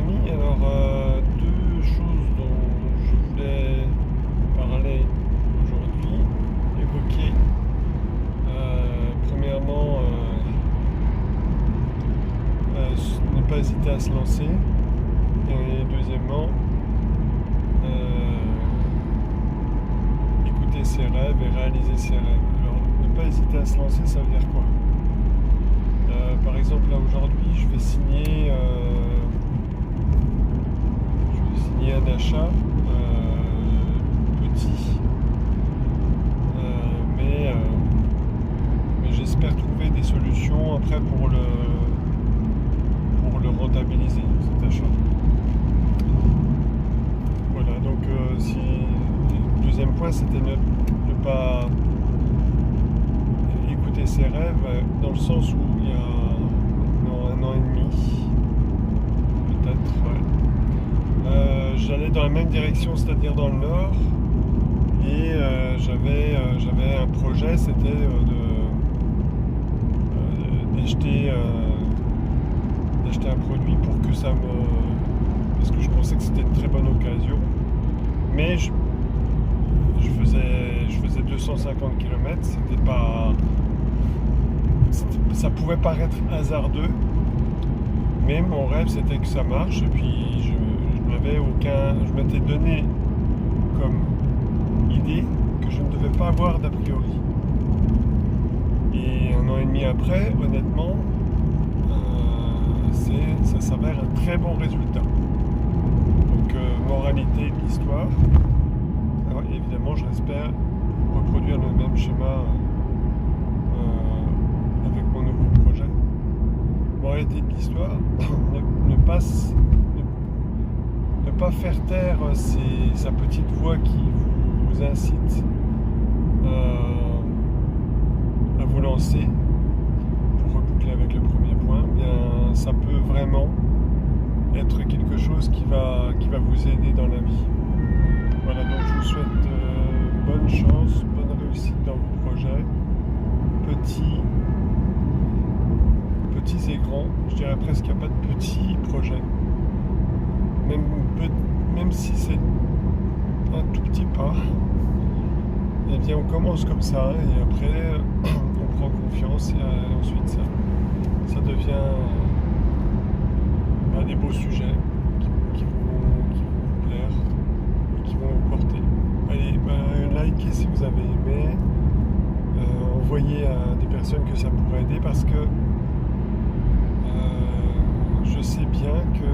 amis, alors deux choses dont je voulais parler aujourd'hui, évoquer. Premièrement, ne pas hésiter à se lancer. Et deuxièmement, écouter ses rêves et réaliser ses rêves. Alors, ne pas hésiter à se lancer, ça veut dire quoi? Par exemple, là aujourd'hui, je vais signer un achat petit, mais j'espère trouver des solutions après pour le rentabiliser, cet achat. Voilà, donc le deuxième point, c'était ne pas écouter ses rêves, dans le sens où il y a un an et demi, peut-être, ouais. J'allais dans la même direction, c'est-à-dire dans le nord, et j'avais un projet, c'était d'acheter un produit pour que parce que je pensais que c'était une très bonne occasion, mais je faisais 250 km, ça pouvait paraître hasardeux, mais mon rêve c'était que ça marche, et puis je m'étais donné comme idée que je ne devais pas avoir d'a priori. Et un an et demi après, honnêtement, ça s'avère un très bon résultat. Donc, moralité de l'histoire. Alors, évidemment, j'espère reproduire le même schéma avec mon nouveau projet. Moralité de l'histoire, ne pas faire taire sa petite voix qui vous incite à vous lancer. Pour reboucler avec le premier point, bien, ça peut vraiment être quelque chose qui va vous aider dans la vie. Voilà, donc je vous souhaite bonne chance, bonne réussite dans vos projets, petits et grands. Je dirais presque qu'il n'y a pas de petits projets. Même si c'est un tout petit pas, eh bien on commence comme ça, et après on prend confiance, et ensuite ça devient des beaux sujets qui vont vous plaire et qui vont vous porter. Allez, likez si vous avez aimé, envoyez à des personnes que ça pourrait aider, parce que je sais bien que